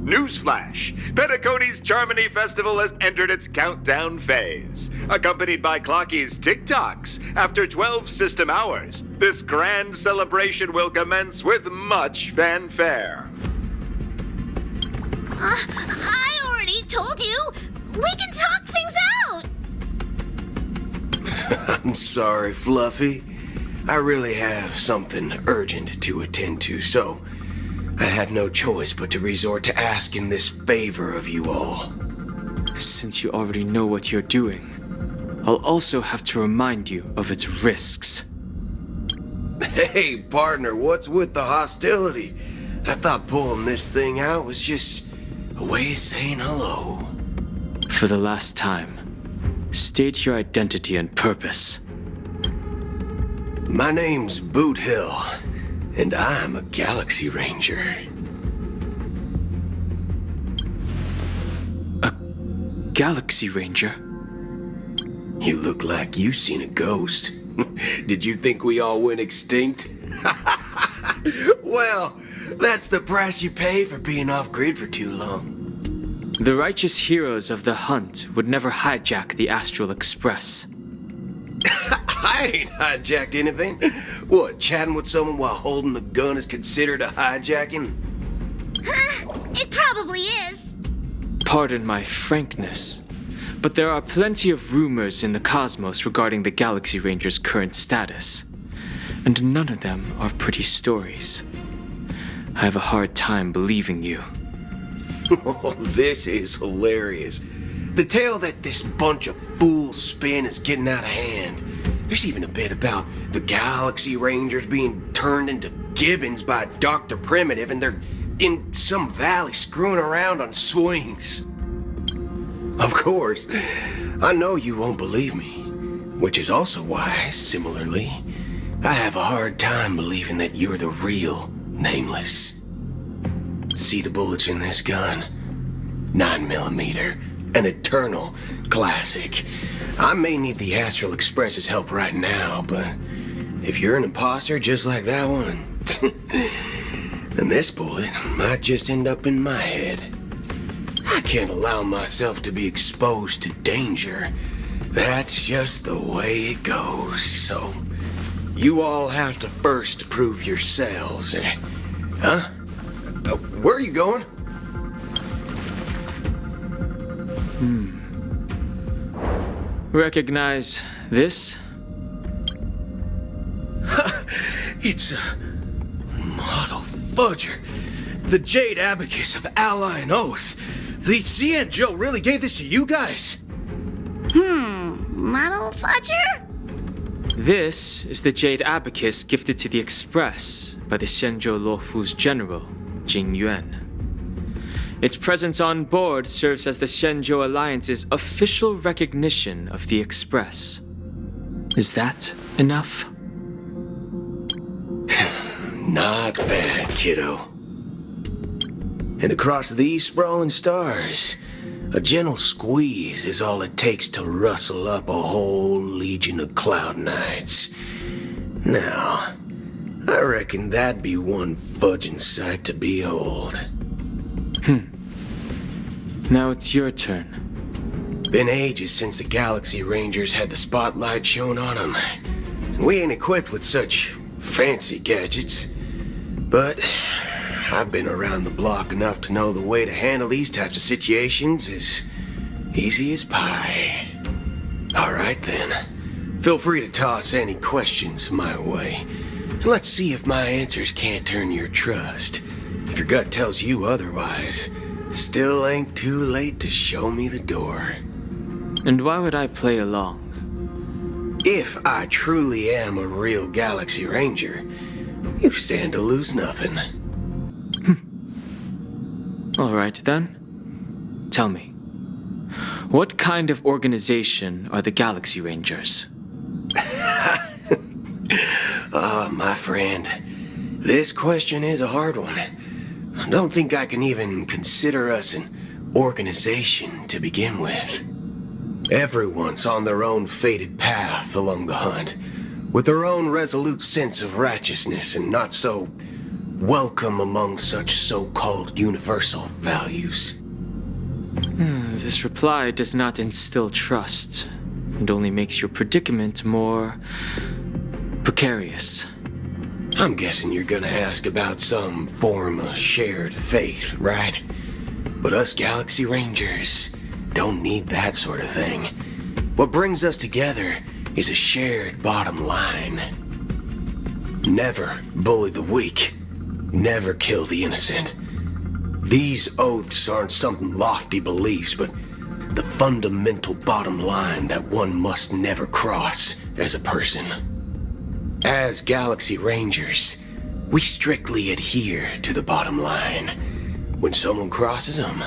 Newsflash! Penacony's Charmony Festival has entered its countdown phase. Accompanied by Clocky's TikToks, after 12 system hours, this grand celebration will commence with much fanfare. I already told you! We can talk things out! I'm sorry, Fluffy. I really have something urgent to attend to, so I had no choice but to resort to asking this favor of you all. Since you already know what you're doing, I'll also have to remind you of its risks. Hey, partner, what's with the hostility? I thought pulling this thing out was just a way of saying hello. For the last time, state your identity and purpose. My name's Boot Hill, and I'm a Galaxy Ranger. A Galaxy Ranger? You look like you seen a ghost. Did you think we all went extinct? Well, that's the price you pay for being off-grid for too long. The righteous heroes of the hunt would never hijack the Astral Express. I ain't hijacked anything. What, chatting with someone while holding the gun is considered a hijacking? It probably is. Pardon my frankness, but there are plenty of rumors in the cosmos regarding the Galaxy Ranger's current status, and none of them are pretty stories. I have a hard time believing you. Oh, this is hilarious. The tale that this bunch of fools spin is getting out of hand. There's even a bit about the Galaxy Rangers being turned into gibbons by Dr. Primitive, and they're in some valley screwing around on swings. Of course, I know you won't believe me, which is also why, similarly, I have a hard time believing that you're the real Nameless. See the bullets in this gun? 9mm, an eternal classic. I may need the Astral Express's help right now, but if you're an imposter just like that one, then this bullet might just end up in my head. I can't allow myself to be exposed to danger. That's just the way it goes, so you all have to first prove yourselves. Huh? Where are you going? Recognize this? It's a model fudger. The Jade Abacus of Ally and Oath. The Cian Joe really gave this to you guys? Model fudger? This is the Jade Abacus gifted to the Express by the Xianzhou Luofu's general, Jing Yuan. Its presence on board serves as the Xianzhou Alliance's official recognition of the Express. Is that enough? Not bad, kiddo. And across these sprawling stars, a gentle squeeze is all it takes to rustle up a whole legion of Cloud Knights. Now, I reckon that'd be one fudging sight to behold. Now it's your turn. Been ages since the Galaxy Rangers had the spotlight shown on them. And we ain't equipped with such fancy gadgets. But I've been around the block enough to know the way to handle these types of situations is easy as pie. Alright then. Feel free to toss any questions my way. And let's see if my answers can't turn your trust. If your gut tells you otherwise, still ain't too late to show me the door. And why would I play along? If I truly am a real Galaxy Ranger, you stand to lose nothing. Alright then. Tell me, what kind of organization are the Galaxy Rangers? My friend, this question is a hard one. I don't think I can even consider us an organization to begin with. Everyone's on their own fated path along the hunt, with their own resolute sense of righteousness and not so welcome among such so-called universal values? This reply does not instill trust. It only makes your predicament more precarious. I'm guessing you're gonna ask about some form of shared faith, right? But us Galaxy Rangers don't need that sort of thing. What brings us together is a shared bottom line. Never bully the weak. Never kill the innocent. These oaths aren't some lofty beliefs, but the fundamental bottom line that one must never cross as a person. As Galaxy Rangers, we strictly adhere to the bottom line. When someone crosses them,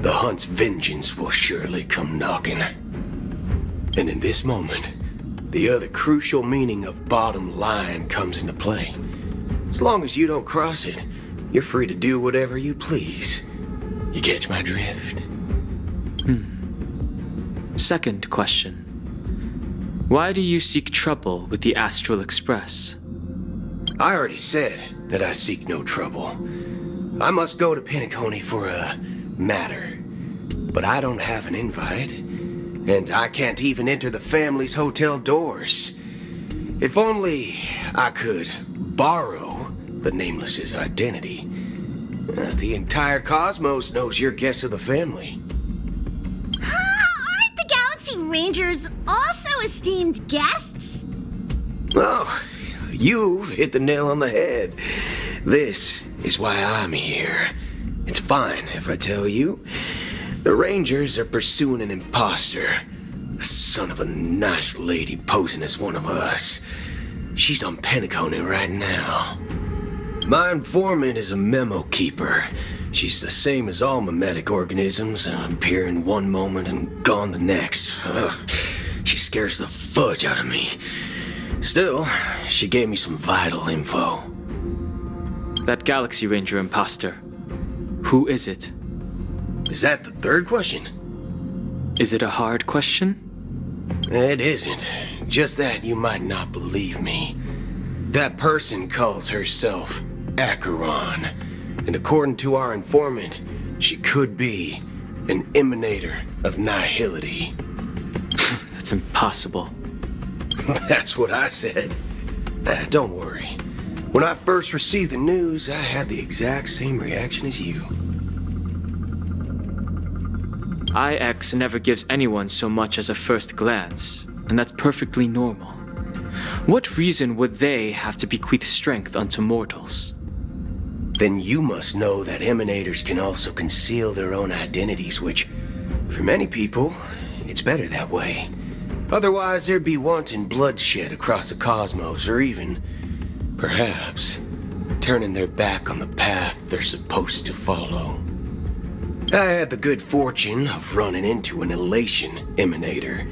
the hunt's vengeance will surely come knocking. And in this moment, the other crucial meaning of bottom line comes into play. As long as you don't cross it, you're free to do whatever you please. You catch my drift? Second question. Why do you seek trouble with the Astral Express? I already said that I seek no trouble. I must go to Penacony for a matter. But I don't have an invite, and I can't even enter the family's hotel doors. If only I could borrow the Nameless's identity. The entire cosmos knows you're guests of the family. Aren't the Galaxy Rangers also esteemed guests? Oh, you've hit the nail on the head. This is why I'm here. It's fine if I tell you. The Rangers are pursuing an imposter. A son of a nice lady posing as one of us. She's on Penacony right now. My informant is a memo keeper. She's the same as all mimetic organisms, appearing one moment and gone the next. She scares the fudge out of me. Still, she gave me some vital info. That Galaxy Ranger imposter. Who is it? Is that the third question? Is it a hard question? It isn't. Just that you might not believe me. That person calls herself Acheron. And according to our informant, she could be an emanator of nihility. That's impossible. That's what I said. Don't worry. When I first received the news, I had the exact same reaction as you. IX never gives anyone so much as a first glance, and that's perfectly normal. What reason would they have to bequeath strength unto mortals? Then you must know that emanators can also conceal their own identities, which, for many people, it's better that way. Otherwise, there'd be wanton bloodshed across the cosmos, or even, perhaps, turning their back on the path they're supposed to follow. I had the good fortune of running into an elation emanator.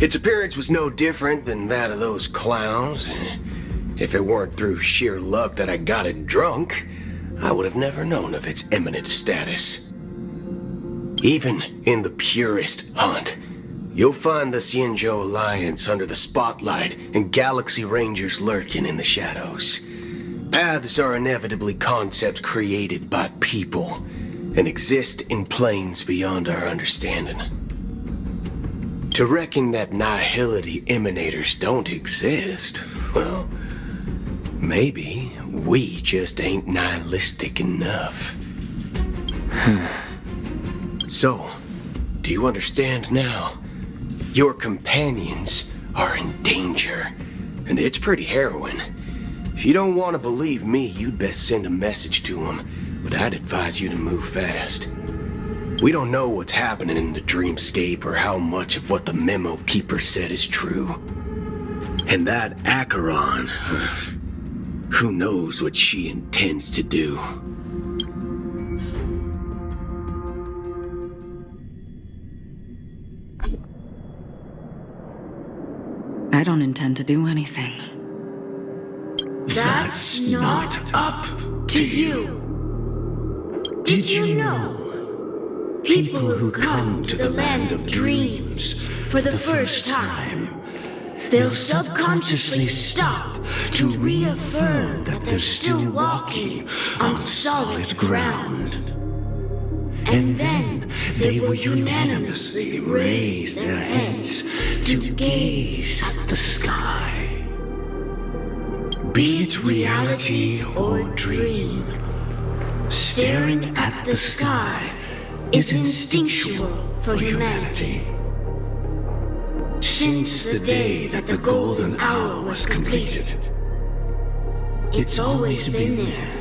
Its appearance was no different than that of those clowns. If it weren't through sheer luck that I got it drunk, I would have never known of its eminent status. Even in the purest hunt, you'll find the Xianzhou Alliance under the spotlight and Galaxy Rangers lurking in the shadows. Paths are inevitably concepts created by people and exist in planes beyond our understanding. To reckon that nihility emanators don't exist, well, maybe we just ain't nihilistic enough. So, do you understand now? Your companions are in danger, and it's pretty harrowing. If you don't want to believe me, you'd best send a message to them, but I'd advise you to move fast. We don't know what's happening in the dreamscape or how much of what the memo keeper said is true. And that Acheron, who knows what she intends to do. I don't intend to do anything. That's not up to you. Did you know? People who come to the land of dreams for the first time they'll subconsciously stop to reaffirm that they're still walking on solid ground. And then they will unanimously raise their heads to gaze at the sky. Be it reality or dream, staring at the sky is instinctual for humanity. Since the day that the golden hour was completed, it's always been there,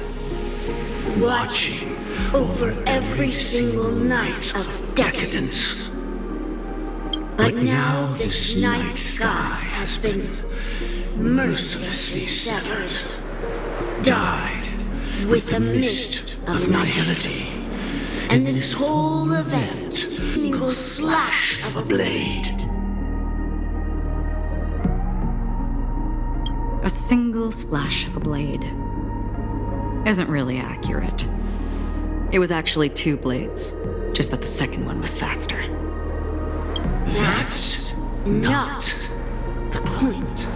watching over every single night of decadence. But now this night sky has been mercilessly severed, dyed with the mist of nihility, and this whole event, single slash of a blade. A single slash of a blade isn't really accurate. It was actually 2 blades, just that the second one was faster. That's not the point.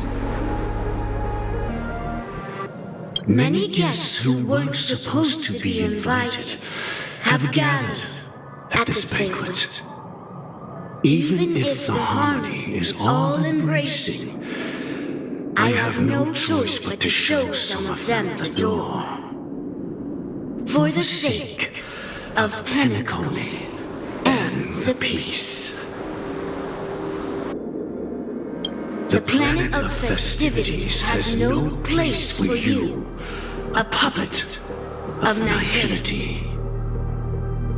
Many guests who weren't supposed to be invited have gathered at this banquet. Even if the harmony is all-embracing, I have no choice but to show some of them the door. For the sake of Penacony and the peace. The planet of festivities has no place for you, a puppet of nihility.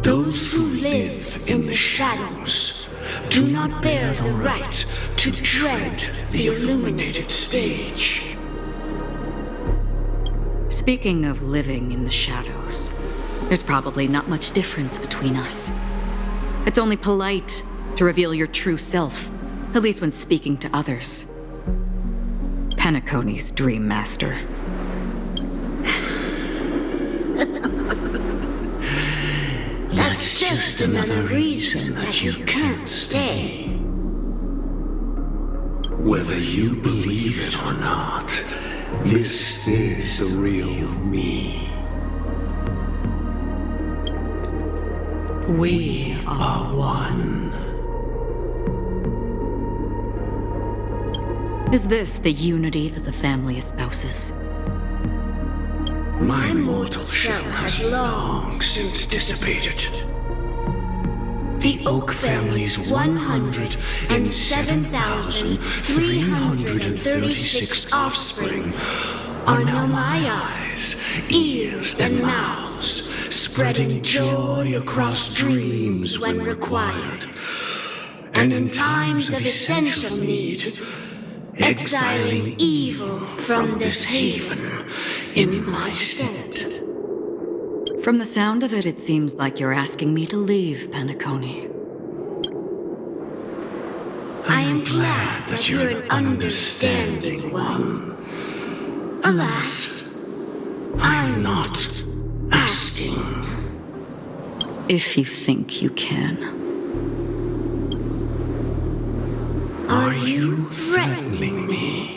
Those who live in the shadows do not bear the right to tread the illuminated stage. Speaking of living in the shadows, there's probably not much difference between us. It's only polite to reveal your true self, at least when speaking to others. Penacony's Dream Master. That's just another reason that you can't stay. Whether you believe it or not, this is the real me. We are one. Is this the unity that the family espouses? My mortal shell has long since dissipated. The Oak family's 107,336 offspring are now my eyes, ears, and mouths, spreading joy across dreams when required, and in times of essential need, exiling evil from this haven in my stead. From the sound of it, it seems like you're asking me to leave, Penacony. I am glad that you're an understanding one. Alas, I'm not asking. If you think you can. Are you threatening me?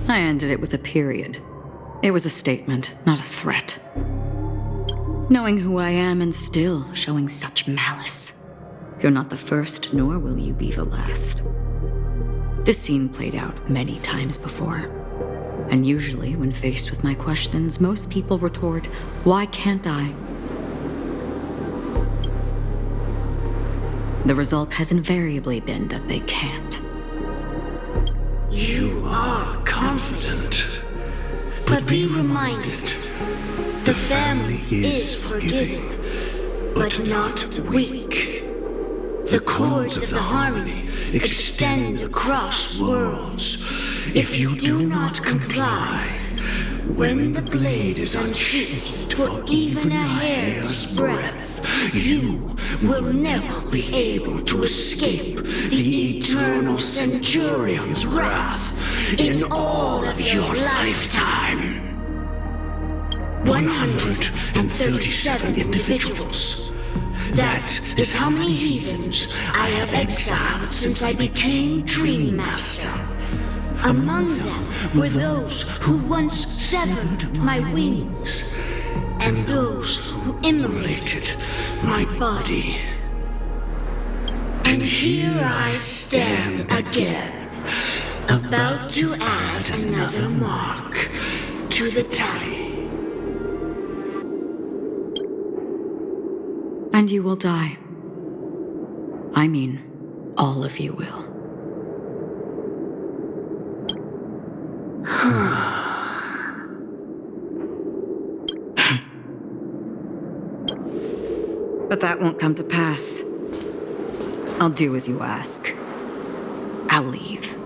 I ended it with a period. It was a statement, not a threat. Knowing who I am and still showing such malice. You're not the first, nor will you be the last. This scene played out many times before. And usually, when faced with my questions, most people retort, "Why can't I?" The result has invariably been that they can't. You are confident. But be reminded, the family is forgiving, but not weak. The cords of the harmony extend across worlds. If you do not comply, when the blade is unsheathed for even a hair's breadth, you will never be able to escape the eternal Centurion's wrath in all of your lifetime. 137 individuals That is how many heathens I have exiled since I became Dream Master. Among them were those who once severed my wings, and those who immolated my body. And here I stand again, about to add another mark to the tally. And you will die. I mean, all of you will. But that won't come to pass. I'll do as you ask. I'll leave.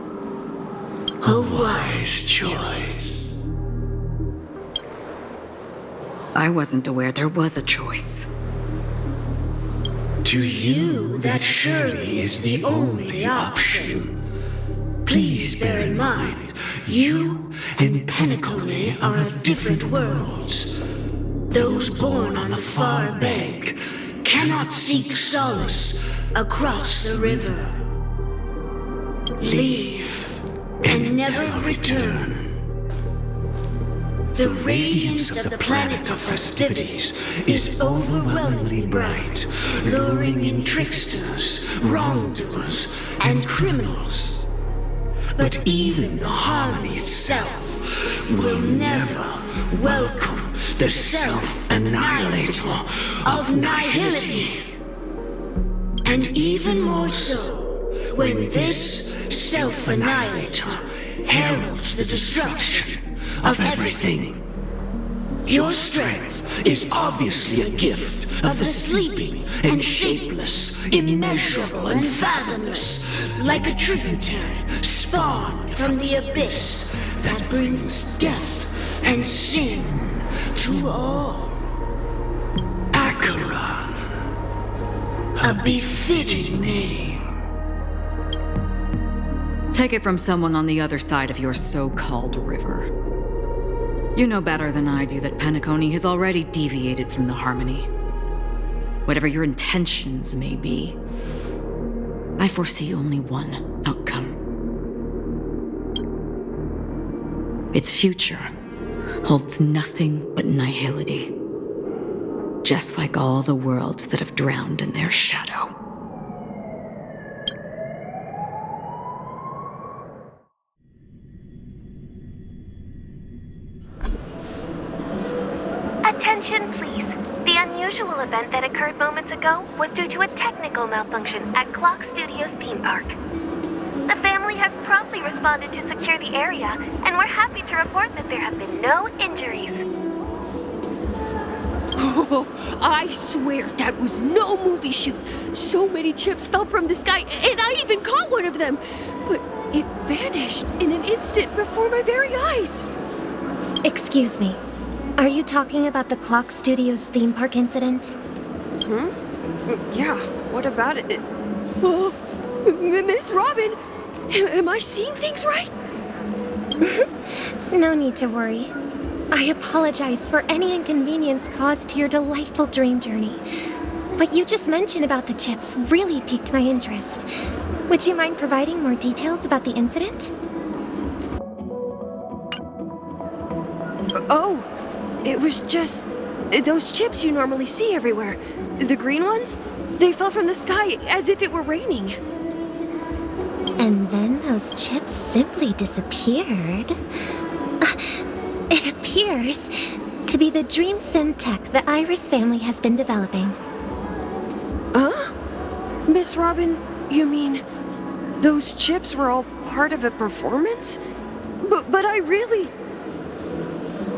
A wise choice. I wasn't aware there was a choice. To you, that surely is the only option. Please bear in mind, you and Penacony are of different worlds. Those born on the far bank cannot seek solace across the river. Leave and never return. The radiance of the planet of festivities is overwhelmingly bright, luring in tricksters, wrongdoers, and criminals. But even the harmony itself will never welcome the self-annihilator of nihility. And even more so, when this self-annihilator heralds the destruction of everything. Your strength is obviously a gift of the sleeping and shapeless, immeasurable and fathomless, like a tributary spawned from the abyss that brings death and sin to all. Acheron, a befitting name. Take it from someone on the other side of your so-called river. You know better than I do that Penacony has already deviated from the harmony. Whatever your intentions may be, I foresee only one outcome. Its future holds nothing but nihility, just like all the worlds that have drowned in their shadow. Attention, please. The unusual event that occurred moments ago was due to a technical malfunction at Clock Studios theme park. The family has promptly responded to secure the area, and we're happy to report that there have been no injuries. Oh, I swear that was no movie shoot. So many chips fell from the sky, and I even caught one of them. But it vanished in an instant before my very eyes. Excuse me. Are you talking about the Clock Studios theme park incident? Yeah, what about it? Oh, Miss Robin, am I seeing things right? No need to worry. I apologize for any inconvenience caused to your delightful dream journey. What you just mentioned about the chips really piqued my interest. Would you mind providing more details about the incident? Oh, it was just those chips you normally see everywhere. The green ones? They fell from the sky as if it were raining. And then those chips simply disappeared. It appears to be the Dream Sim tech the Iris family has been developing. Huh? Miss Robin, you mean those chips were all part of a performance? But I really...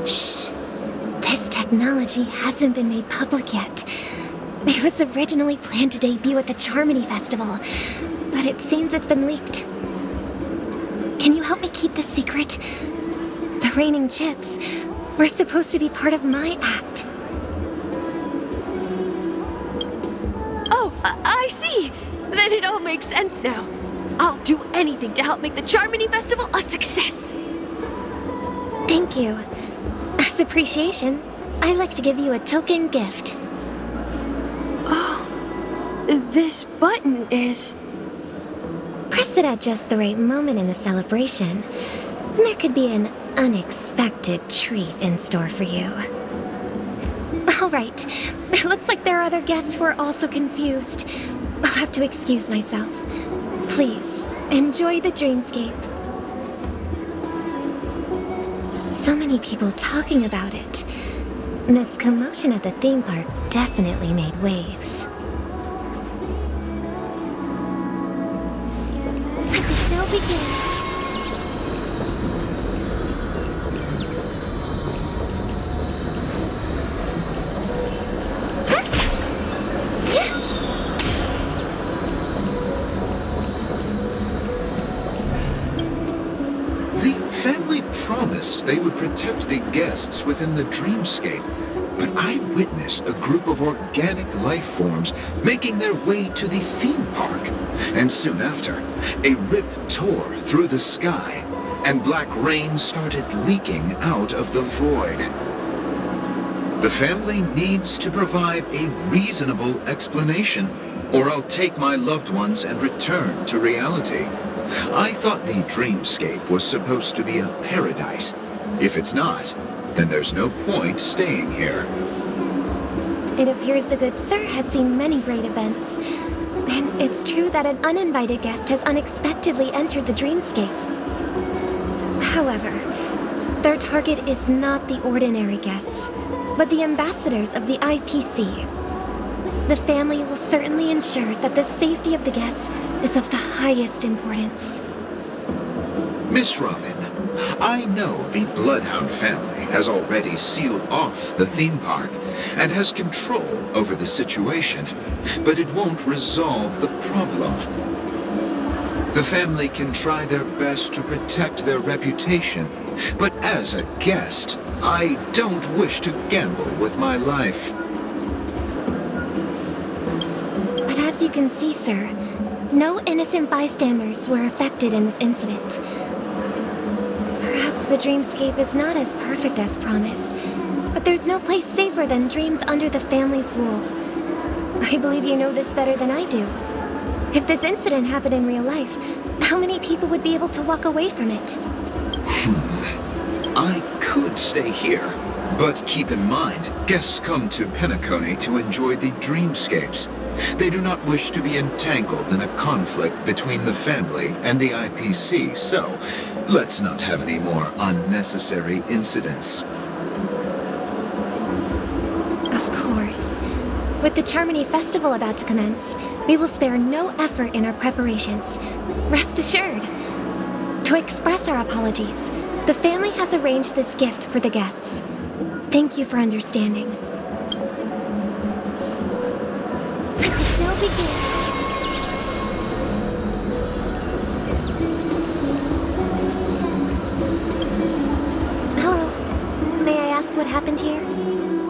Shh. This technology hasn't been made public yet. It was originally planned to debut at the Charmony Festival, but it seems it's been leaked. Can you help me keep this secret? The raining chips were supposed to be part of my act. Oh, I see. Then it all makes sense now. I'll do anything to help make the Charmony Festival a success. Thank you. As appreciation, I'd like to give you a token gift. Oh, this button is... Press it at just the right moment in the celebration, and there could be an unexpected treat in store for you. All right, it looks like there are other guests who are also confused. I'll have to excuse myself. Please, enjoy the dreamscape. So many people talking about it. This commotion at the theme park definitely made waves. Let the show begin. The family promised they would protect the guests within the dreamscape, but I witnessed a group of organic life forms making their way to the theme park. And soon after, a rip tore through the sky, and black rain started leaking out of the void. The family needs to provide a reasonable explanation, or I'll take my loved ones and return to reality. I thought the dreamscape was supposed to be a paradise. If it's not, then there's no point staying here. It appears the good sir has seen many great events. And it's true that an uninvited guest has unexpectedly entered the dreamscape. However, their target is not the ordinary guests, but the ambassadors of the IPC. The family will certainly ensure that the safety of the guests is of the highest importance. Miss Robin, I know the Bloodhound family has already sealed off the theme park and has control over the situation, but it won't resolve the problem. The family can try their best to protect their reputation, but as a guest, I don't wish to gamble with my life. But as you can see, sir, no innocent bystanders were affected in this incident. Perhaps the dreamscape is not as perfect as promised, but there's no place safer than dreams under the family's rule. I believe you know this better than I do. If this incident happened in real life, how many people would be able to walk away from it? I could stay here, but keep in mind, guests come to Penacony to enjoy the dreamscapes. They do not wish to be entangled in a conflict between the family and the IPC, so let's not have any more unnecessary incidents. Of course. With the Charmony Festival about to commence, we will spare no effort in our preparations. Rest assured. To express our apologies, the family has arranged this gift for the guests. Thank you for understanding. Let the show begin. Hello. May I ask what happened here?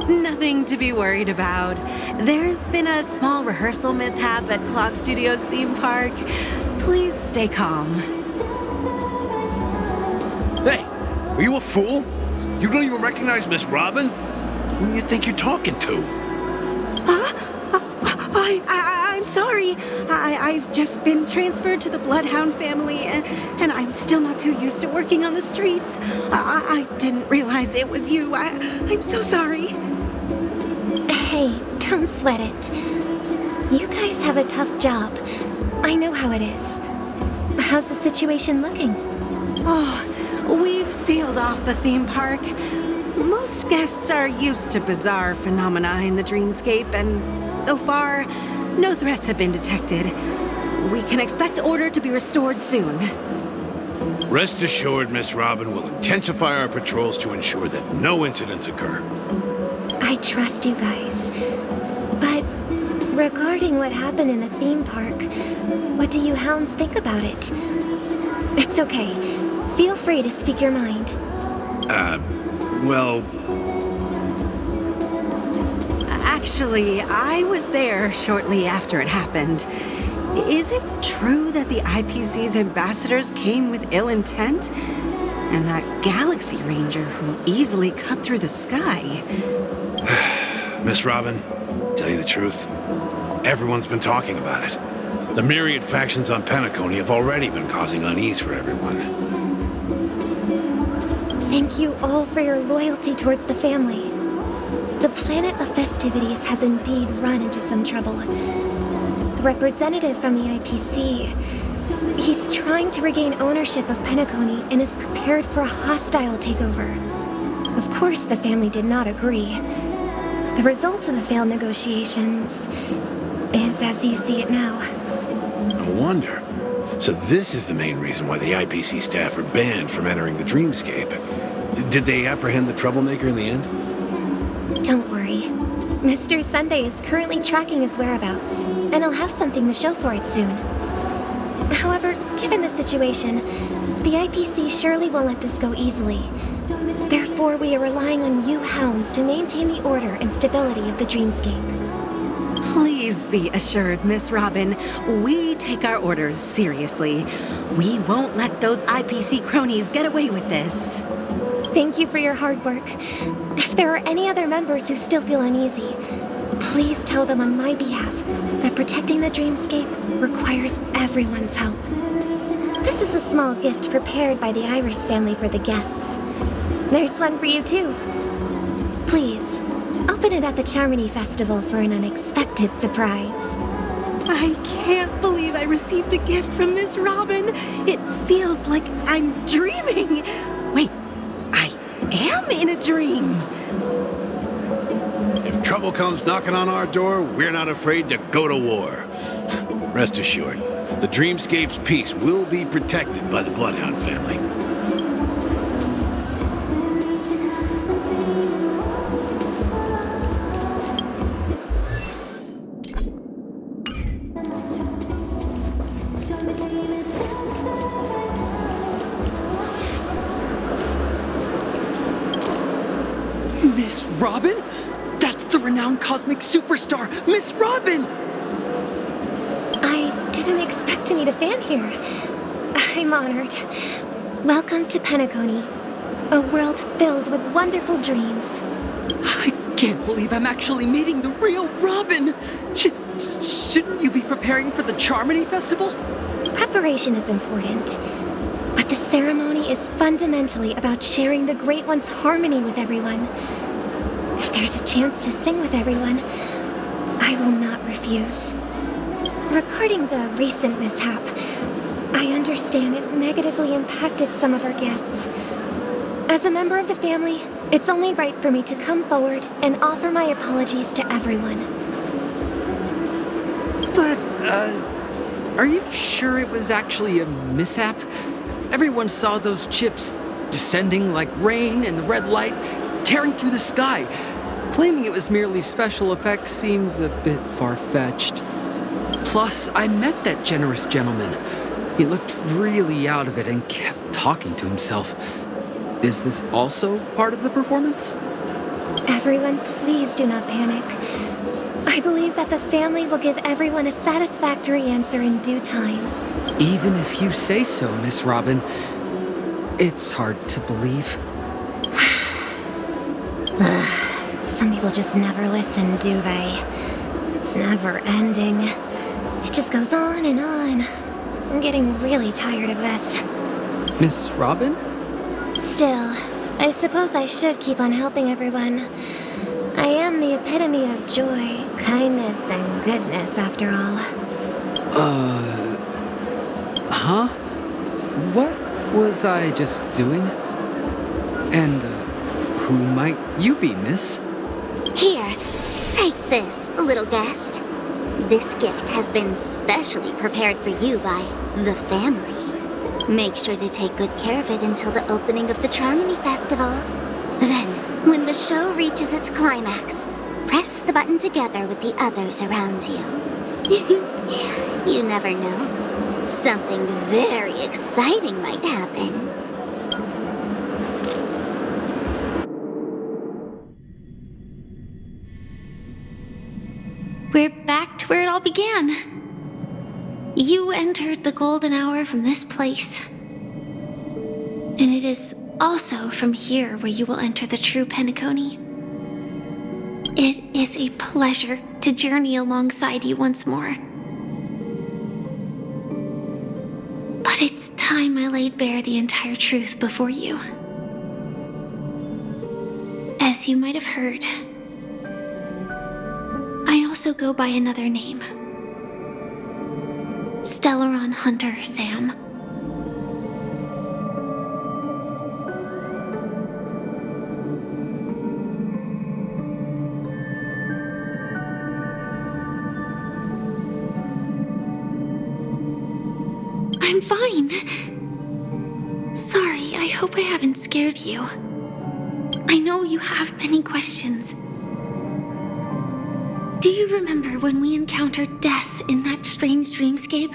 Nothing to be worried about. There's been a small rehearsal mishap at Clock Studios theme park. Please stay calm. Hey, are you a fool? You don't even recognize Miss Robin? Who do you think you're talking to? I'm sorry. I've just been transferred to the Bloodhound family, and I'm still not too used to working on the streets. I didn't realize it was you. I'm so sorry. Hey, don't sweat it. You guys have a tough job. I know how it is. How's the situation looking? Oh, we've sealed off the theme park. Most guests are used to bizarre phenomena in the dreamscape, and so far, no threats have been detected. We can expect order to be restored soon. Rest assured, Miss Robin will intensify our patrols to ensure that no incidents occur. I trust you guys. But regarding what happened in the theme park, what do you hounds think about it? It's okay. Feel free to speak your mind. Well... Actually, I was there shortly after it happened. Is it true that the IPC's ambassadors came with ill intent? And that Galaxy Ranger who easily cut through the sky? Miss Robin, tell you the truth, Everyone's been talking about it. The myriad factions on Penacony have already been causing unease for everyone. Thank you all for your loyalty towards the family. The planet of festivities has indeed run into some trouble. The representative from the IPC, he's trying to regain ownership of Penacony and is prepared for a hostile takeover. Of course, the family did not agree. The result of the failed negotiations is as you see it now. No wonder. So this is the main reason why the IPC staff are banned from entering the Dreamscape. Did they apprehend the troublemaker in the end? Don't worry. Mr. Sunday is currently tracking his whereabouts, and I'll have something to show for it soon. However, given the situation, the IPC surely won't let this go easily. Therefore, we are relying on you hounds to maintain the order and stability of the Dreamscape. Please be assured, Miss Robin, we take our orders seriously. We won't let those IPC cronies get away with this. Thank you for your hard work. If there are any other members who still feel uneasy, please tell them on my behalf that protecting the Dreamscape requires everyone's help. This is a small gift prepared by the Iris family for the guests. There's one for you too. Please, open it at the Charmony Festival for an unexpected surprise. I can't believe I received a gift from Miss Robin. It feels like I'm dreaming. Wait, I am in a dream. If trouble comes knocking on our door, we're not afraid to go to war. Rest assured, the Dreamscape's peace will be protected by the Bloodhound family. Miss Robin? That's the renowned cosmic superstar, Miss Robin! I didn't expect to meet a fan here. I'm honored. Welcome to Penacony, a world filled with wonderful dreams. I can't believe I'm actually meeting the real Robin! Shouldn't you be preparing for the Charmony Festival? Preparation is important, but the ceremony is fundamentally about sharing the Great One's harmony with everyone. If there's a chance to sing with everyone, I will not refuse. Regarding the recent mishap, I understand it negatively impacted some of our guests. As a member of the family, it's only right for me to come forward and offer my apologies to everyone. But, are you sure it was actually a mishap? Everyone saw those chips descending like rain and the red light tearing through the sky. Claiming it was merely special effects seems a bit far-fetched. Plus, I met that generous gentleman. He looked really out of it and kept talking to himself. Is this also part of the performance? Everyone, please do not panic. I believe that the family will give everyone a satisfactory answer in due time. Even if you say so, Miss Robin, it's hard to believe. Some people just never listen, do they? It's never ending. It just goes on and on. I'm getting really tired of this. Miss Robin? Still, I suppose I should keep on helping everyone. I am the epitome of joy, kindness, and goodness, after all. Huh? What was I just doing? And, who might you be, miss? Here, take this, little guest. This gift has been specially prepared for you by the family. Make sure to take good care of it until the opening of the Charmony Festival. Then, when the show reaches its climax, press the button together with the others around you. You never know. Something very exciting might happen. We're back to where it all began. You entered the golden hour from this place. And it is also from here where you will enter the true Penacony. It is a pleasure to journey alongside you once more. But it's time I laid bare the entire truth before you. As you might have heard, I also go by another name. Stellaron Hunter Sam. I'm fine. Sorry, I hope I haven't scared you. I know you have many questions. Do you remember when we encountered death in that strange dreamscape?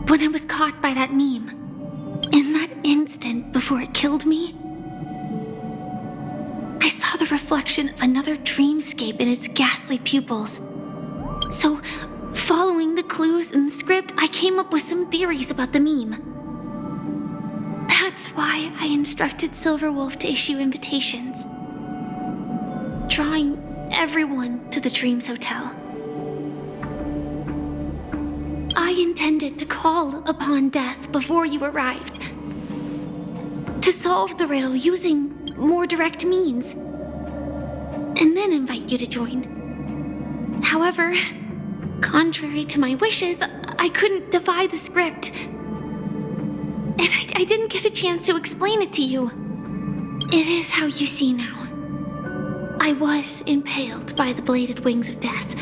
When I was caught by that meme? In that instant before it killed me? I saw the reflection of another dreamscape in its ghastly pupils. So, following the clues in the script, I came up with some theories about the meme. That's why I instructed Silverwolf to issue invitations, drawing everyone to the Dreams Hotel. I intended to call upon death before you arrived, to solve the riddle using more direct means, and then invite you to join. However, contrary to my wishes, I couldn't defy the script. And I didn't get a chance to explain it to you. It is how you see now. I was impaled by the bladed wings of death.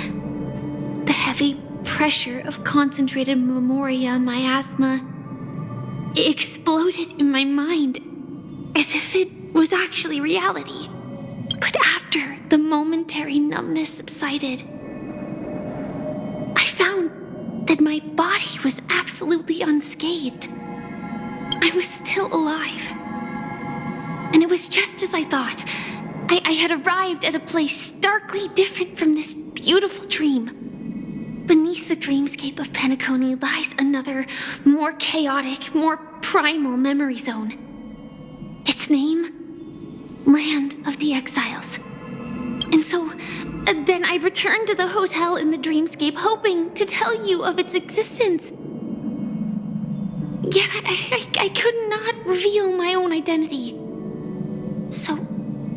The heavy pressure of concentrated memoria miasma exploded in my mind as if it was actually reality. But after the momentary numbness subsided, I found that my body was absolutely unscathed. I was still alive. And it was just as I thought. I had arrived at a place starkly different from this beautiful dream. Beneath the dreamscape of Penacony lies another, more chaotic, more primal memory zone. Its name? Land of the Exiles. And so, then I returned to the hotel in the dreamscape, hoping to tell you of its existence. Yet I could not reveal my own identity. So,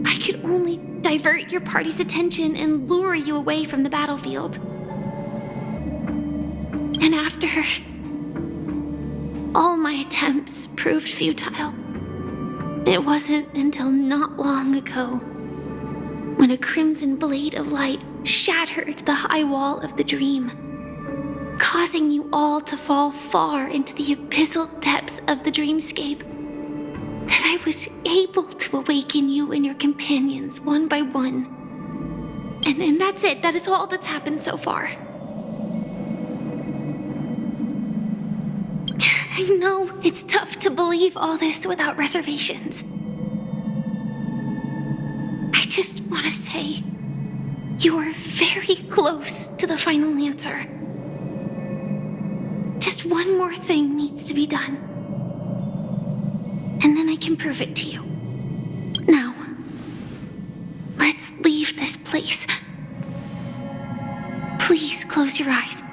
I could only divert your party's attention and lure you away from the battlefield. And after all my attempts proved futile, it wasn't until not long ago when a crimson blade of light shattered the high wall of the dream, causing you all to fall far into the abyssal depths of the dreamscape, that I was able to awaken you and your companions one by one. And that's it. That is all that's happened so far. I know it's tough to believe all this without reservations. I just want to say, you are very close to the final answer. Just one more thing needs to be done. And then I can prove it to you. Now, let's leave this place. Please close your eyes.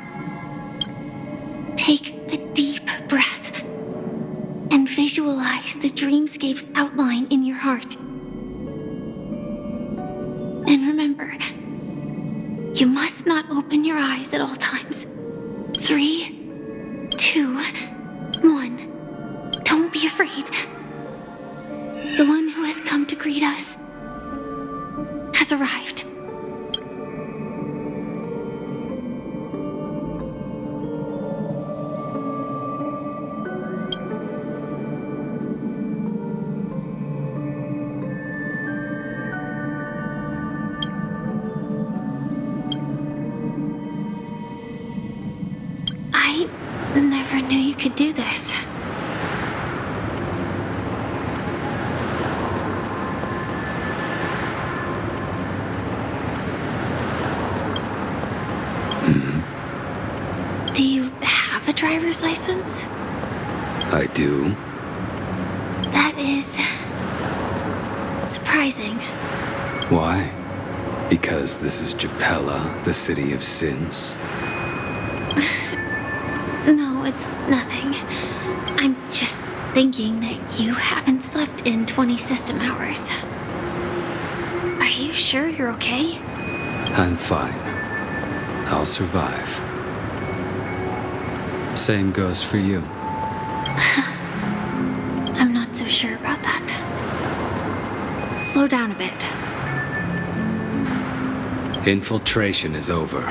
Take a deep breath and visualize the dreamscape's outline in your heart. And remember, you must not open your eyes at all times. 3, 2, 1. Don't be afraid. The one who has come to greet us has arrived. I never knew you could do this. Do you have a driver's license? I do. That is surprising. Why? Because this is Japella, the city of sins? No, it's nothing. I'm just thinking that you haven't slept in 20 system hours. Are you sure you're okay? I'm fine. I'll survive. Same goes for you. I'm not so sure about that. Slow down a bit. Infiltration is over.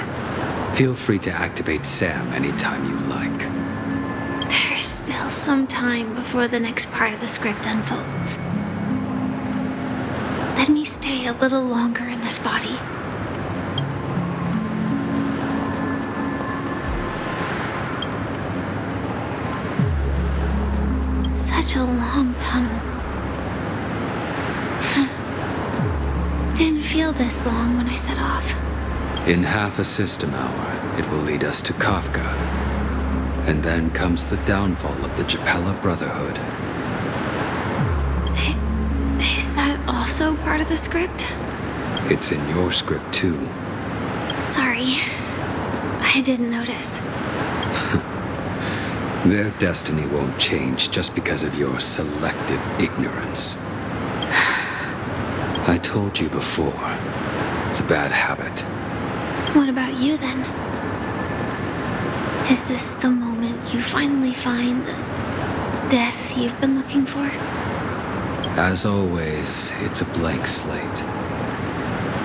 Feel free to activate Sam anytime you like. There's still some time before the next part of the script unfolds. Let me stay a little longer in this body. Such a long tunnel. Didn't feel this long when I set off. In half a system hour, it will lead us to Kafka. And then comes the downfall of the Japella Brotherhood. Is that also part of the script? It's in your script too. Sorry. I didn't notice. Their destiny won't change just because of your selective ignorance. I told you before, it's a bad habit. What about you then? Is this the moment you finally find the death you've been looking for? As always, it's a blank slate.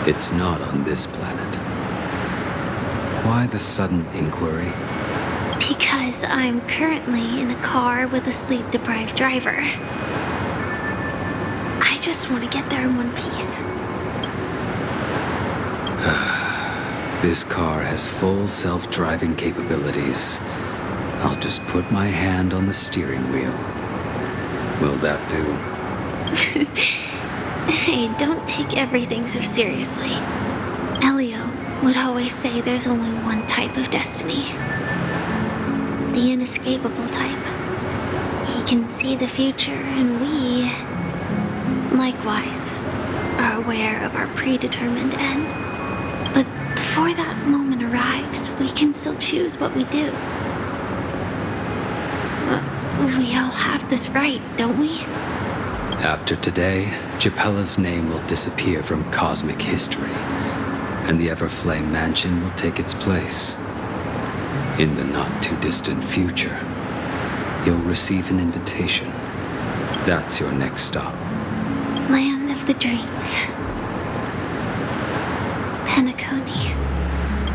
It's not on this planet. Why the sudden inquiry? Because I'm currently in a car with a sleep-deprived driver. I just want to get there in one piece. This car has full self-driving capabilities. I'll just put my hand on the steering wheel. Will that do? Hey, don't take everything so seriously. Elio would always say there's only one type of destiny. The inescapable type. He can see the future, and we, likewise, are aware of our predetermined end. But before that moment arrives, we can still choose what we do. We all have this right, don't we? After today, Japella's name will disappear from cosmic history, and the Everflame Mansion will take its place. In the not-too-distant future, you'll receive an invitation. That's your next stop. Land of the Dreams. Penacony.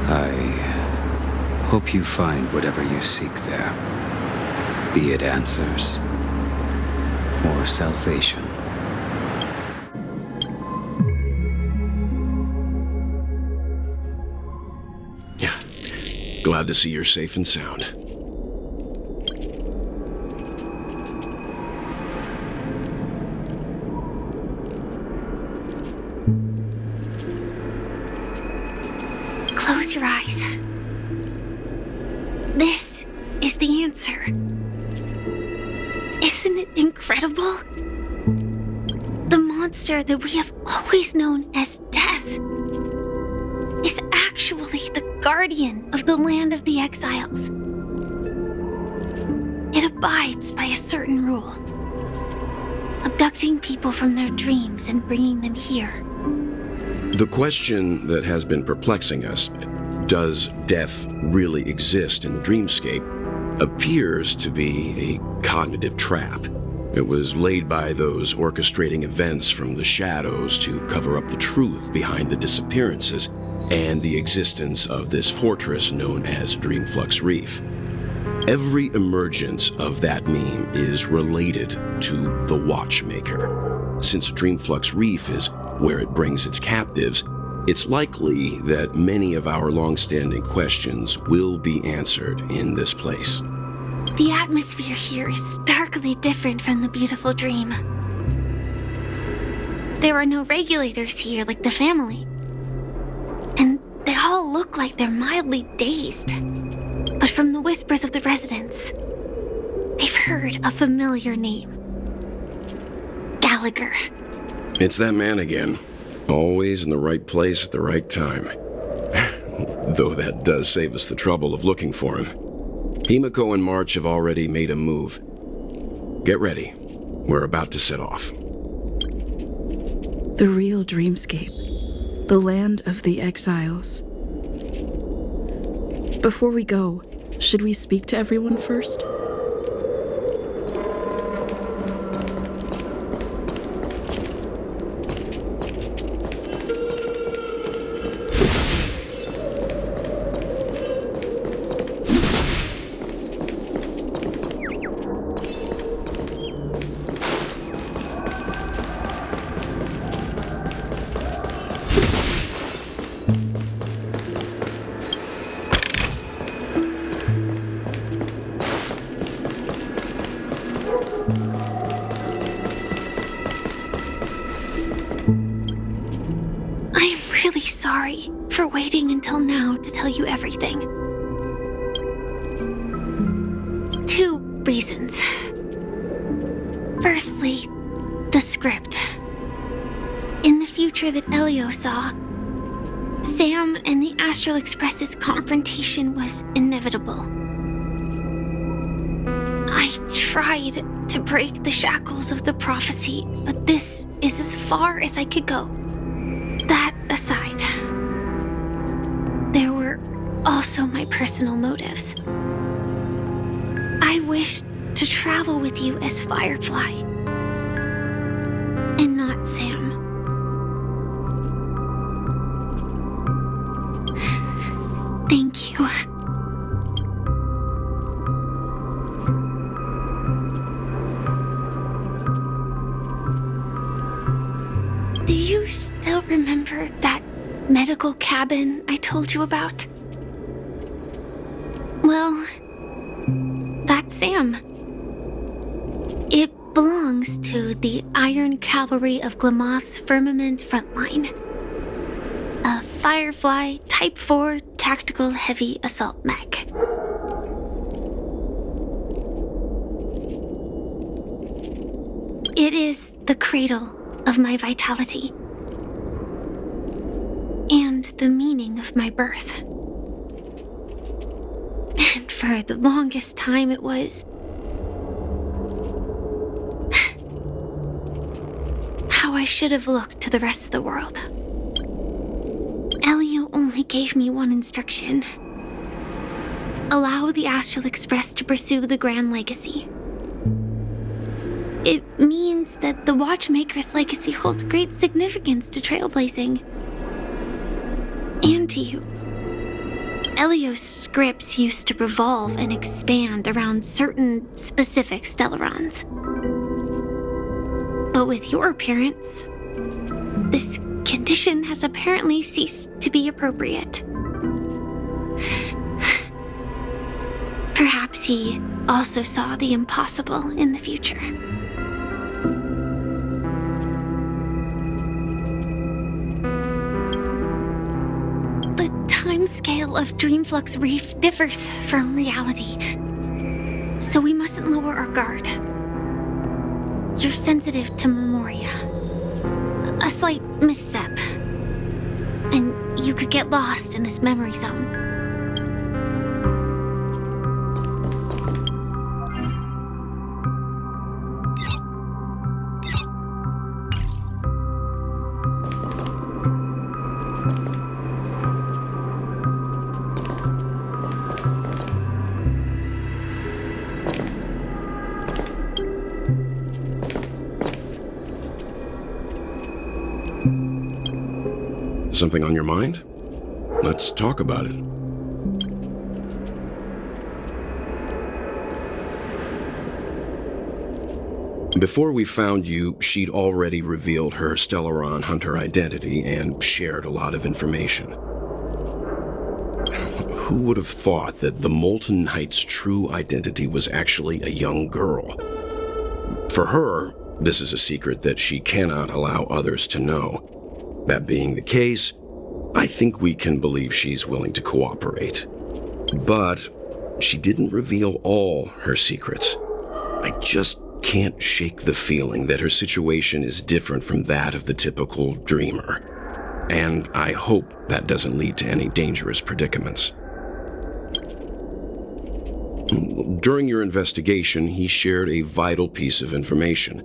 I hope you find whatever you seek there. Be it answers or salvation. Yeah. Glad to see you're safe and sound. Close your eyes. This is the answer. Isn't it incredible? The monster that we have always known as Death is actually the guardian of the land of the exiles. It abides by a certain rule, abducting people from their dreams and bringing them here. The question that has been perplexing us, does death really exist in the dreamscape, appears to be a cognitive trap. It was laid by those orchestrating events from the shadows to cover up the truth behind the disappearances and the existence of this fortress known as Dreamflux Reef. Every emergence of that meme is related to the Watchmaker. Since Dreamflux Reef is where it brings its captives, it's likely that many of our long-standing questions will be answered in this place. The atmosphere here is starkly different from the beautiful dream. There are no regulators here like the family. And they all look like they're mildly dazed. But from the whispers of the residents, I've heard a familiar name. Gallagher. It's that man again. Always in the right place at the right time. Though that does save us the trouble of looking for him. Himiko and March have already made a move. Get ready. We're about to set off. The real dreamscape. The land of the exiles. Before we go, should we speak to everyone first? Sorry for waiting until now to tell you everything. 2 reasons. Firstly, the script. In the future that Elio saw, Sam and the Astral Express's confrontation was inevitable. I tried to break the shackles of the prophecy, but this is as far as I could go. That aside, there were also my personal motives. I wished to travel with you as Firefly, and not Sam. Thank you. Do you still remember that medical cabin I told you about? Well, that's Sam. It belongs to the Iron Cavalry of Glamoth's Firmament Frontline. A Firefly Type 4 tactical heavy assault mech. It is the cradle of my vitality. And the meaning of my birth. And for the longest time it was how I should have looked to the rest of the world. Elio only gave me one instruction. Allow the Astral Express to pursue the Grand Legacy. It means that the Watchmaker's legacy holds great significance to trailblazing. And to you. Elio's scripts used to revolve and expand around certain specific Stellarons. But with your appearance, this condition has apparently ceased to be appropriate. Perhaps he also saw the impossible in the future. The timescale of Dreamflux Reef differs from reality, so we mustn't lower our guard. You're sensitive to Memoria. A slight misstep, and you could get lost in this memory zone. Something on your mind? Let's talk about it. Before we found you, she'd already revealed her Stellaron Hunter identity and shared a lot of information. Who would have thought that the Molten Knight's true identity was actually a young girl? For her, this is a secret that she cannot allow others to know. That being the case, I think we can believe she's willing to cooperate. But she didn't reveal all her secrets. I just can't shake the feeling that her situation is different from that of the typical dreamer. and I hope that doesn't lead to any dangerous predicaments. During your investigation, he shared a vital piece of information.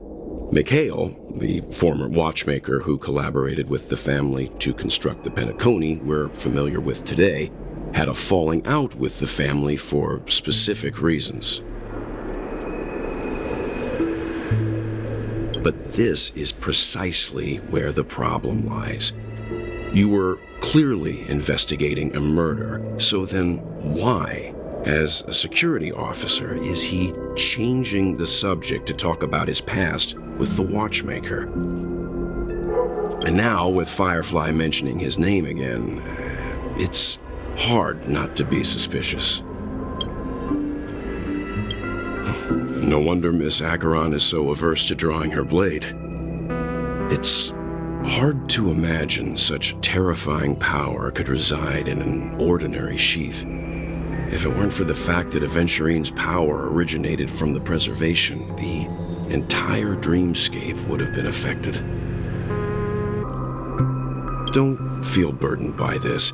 Mikhail, the former watchmaker who collaborated with the family to construct the Penacony we're familiar with today, had a falling out with the family for specific reasons. But this is precisely where the problem lies. You were clearly investigating a murder, so then why, as a security officer, is he changing the subject to talk about his past with the watchmaker? And now, with Firefly mentioning his name again, it's hard not to be suspicious. No wonder Miss Acheron is so averse to drawing her blade. It's hard to imagine such terrifying power could reside in an ordinary sheath. If it weren't for the fact that Aventurine's power originated from the preservation, the entire dreamscape would have been affected. Don't feel burdened by this.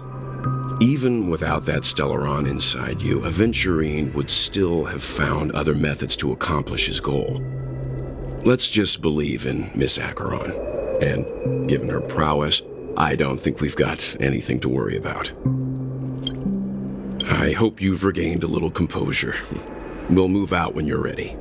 Even without that Stellaron inside you, Aventurine would still have found other methods to accomplish his goal. Let's just believe in Miss Acheron. And given her prowess, I don't think we've got anything to worry about. I hope you've regained a little composure. We'll move out when you're ready.